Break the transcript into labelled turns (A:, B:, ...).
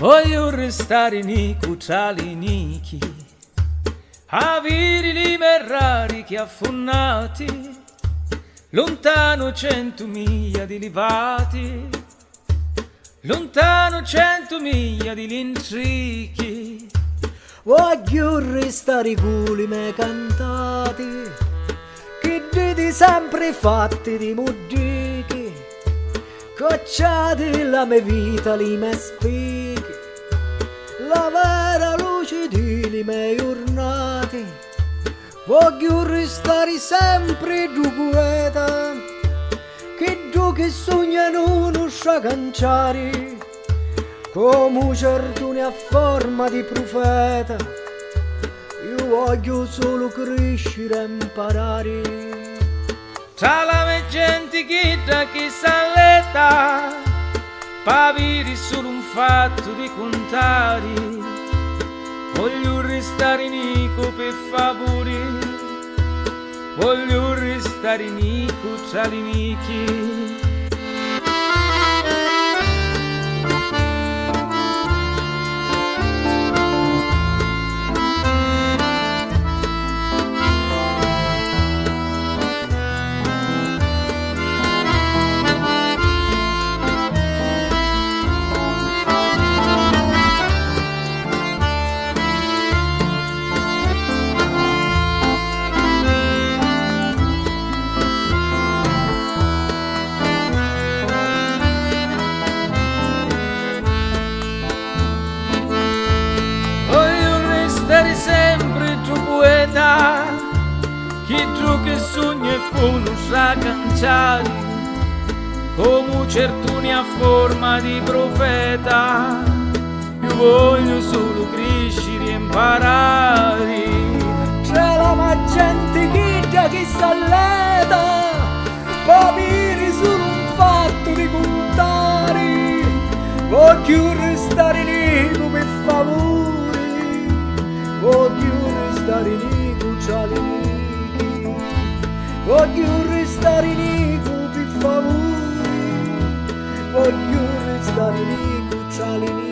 A: Voglio restare nei cucciali nichi, avere li merrari che affonnati, lontano 100 miglia di livati, lontano 100 miglia di lintrichi.
B: Voglio restare con i miei cantati, che dite sempre fatti di muddichi, cocciati la mia vita, li miei spicchi, la vera luce di miei giornati. Voglio restare sempre tu poeta, che tu che sognano non sa canciare, come certuni a forma di profeta. Io voglio solo crescere e imparare.
A: Tra la mia gente che da chi s'alleta, paviri solo un fatto di contare. Voglio restare nico per favore, voglio restare nico tra gli amici. Sempre tu poeta, chi tu che sogna e non sa canciare, come certuni a forma di profeta. Io voglio solo crescere e imparare.
B: C'è la mia gente che s'alleta, paviri solo un fatto di contare. Voglio restare nico per favore, voglio restare nei cucciali nichi, voglio restare nico per favore, voglio restare nei cucciali nichi.